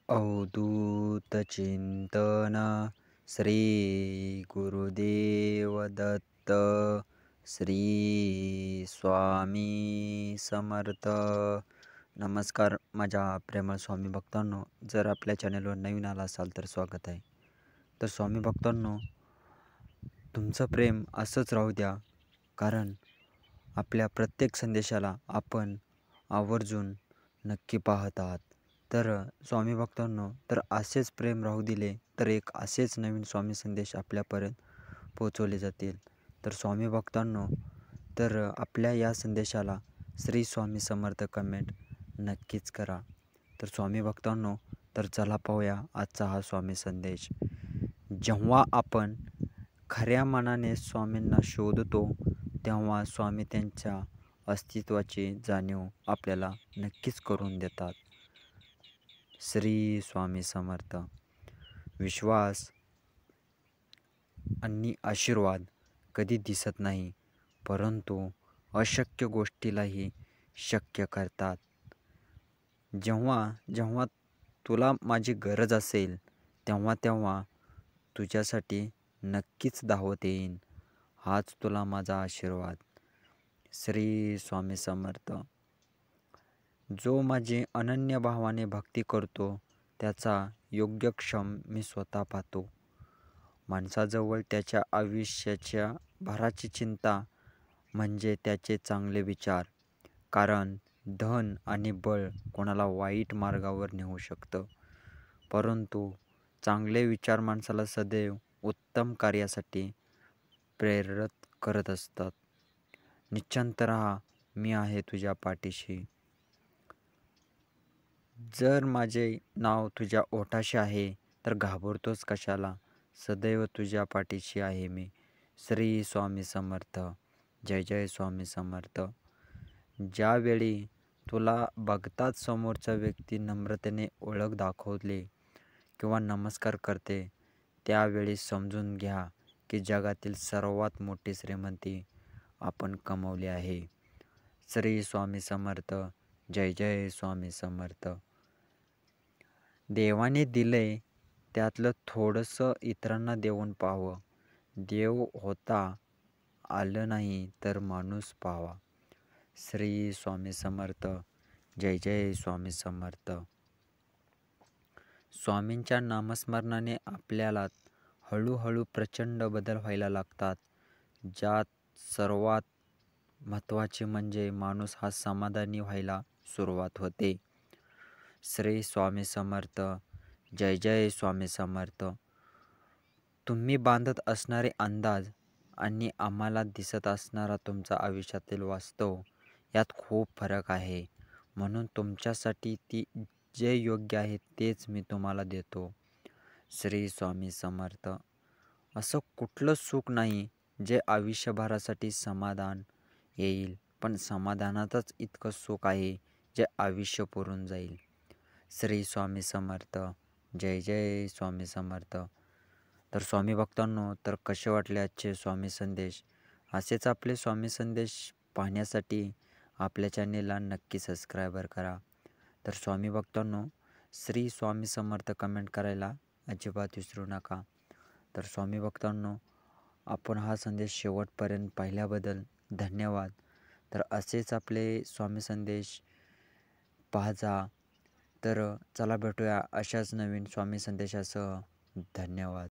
अवधूत चिंतन श्री गुरुदेव दत्त श्री स्वामी समर्थ. नमस्कार माझ्या प्रेमळ स्वामी भक्तांनो, जर आपल्या चॅनलवर नवीन आला असाल तर स्वागत आहे. तर स्वामी भक्तांनो, तुमचं प्रेम असंच राहू द्या, कारण आपल्या प्रत्येक संदेशाला आपण आवर्जून नक्की पाहत आहात. तर स्वामी भक्तांनो, तर असेच प्रेम राहू दिले तर एक असेच नवीन स्वामी संदेश आपल्यापर्यंत पोचवले जातील. तर स्वामी भक्तांनो, तर आपल्या या संदेशाला श्री स्वामी समर्थ कमेंट नक्कीच करा. तर स्वामी भक्तांनो, तर चला पाहूया आजचा हा स्वामी संदेश. जेव्हा आपण खऱ्या मनाने स्वामींना शोधतो, तेव्हा स्वामी त्यांच्या अस्तित्वाची जाणीव आपल्याला नक्कीच करून देतात. श्री स्वामी समर्थ. विश्वास आणि आशीर्वाद कधी दिसत नाही, परंतु अशक्य गोष्टीलाही शक्य करतात. जेव्हा जेव्हा तुला माझी गरज असेल, तेव्हा तेव्हा तुझ्यासाठी नक्कीच धावत येईन. हाच तुला माझा आशीर्वाद. श्री स्वामी समर्थ. जो माझी अनन्य भावाने भक्ती करतो, त्याचा योगक्षेम मी स्वतः पाहतो. माणसाजवळ त्याच्या आयुष्याच्या भराची चिंता म्हणजे त्याचे चांगले विचार, कारण धन आणि बळ कोणाला वाईट मार्गावर नेऊ शकतं, परंतु चांगले विचार माणसाला सदैव उत्तम कार्यासाठी प्रेरित करत असतात. निश्चिंत राहा, मी आहे तुझ्या पाठीशी. जर माझे नाव तुझ्या ओठाशी आहे तर घाबरतोस कशाला, सदैव तुझ्या पाठीशी आहे मी. श्री स्वामी समर्थ. जय जय स्वामी समर्थ. ज्यावेळी तुला बघताच समोरचा व्यक्ती नम्रतेने ओळख दाखवले किंवा नमस्कार करते, त्यावेळी समजून घ्या की जगातील सर्वात मोठी श्रीमंती आपण कमवली आहे. श्री स्वामी समर्थ. जय जय स्वामी समर्थ. देवाने दिलंय त्यातलं थोडंसं इतरांना देऊन पाहावं. देव होता आलं नाही तर माणूस पाहावा. श्री स्वामी समर्थ. जय जय स्वामी समर्थ. स्वामींच्या नामस्मरणाने आपल्याला हळूहळू प्रचंड बदल व्हायला लागतात. ज्यात सर्वात महत्त्वाचे म्हणजे माणूस हा समाधानी व्हायला सुरुवात होते. श्री स्वामी समर्थ. जय जय स्वामी समर्थ. तुम्ही बांधत असणारे अंदाज आणि आम्हाला दिसत असणारा तुमचा आयुष्यातील वास्तव, यात खूप फरक आहे. म्हणून तुमच्यासाठी जे योग्य आहे तेच मी तुम्हाला देतो. श्री स्वामी समर्थ. असं कुठलं सुख नाही जे आयुष्यभरासाठी समाधान येईल, पण समाधानातच इतकं सुख आहे जे आयुष्य पुरून जाईल. श्री स्वामी समर्थ. जय जय स्वामी समर्थ. तर स्वामी भक्तांनो, तर कसे वाटले आजचे स्वामी संदेश? असेच आपले स्वामी संदेश पाहण्यासाठी आपल्या चॅनेलला नक्की सबस्क्राईबर करा. तर स्वामी भक्तांनो, श्री स्वामी समर्थ कमेंट करायला अजिबात विसरू नका. तर स्वामी भक्तांनो, आपण हा संदेश शेवटपर्यंत पाहिल्याबद्दल धन्यवाद. तर असेच आपले स्वामी संदेश पाहा. तर चला भेटूया अशाच नवीन स्वामी संदेशासह. धन्यवाद.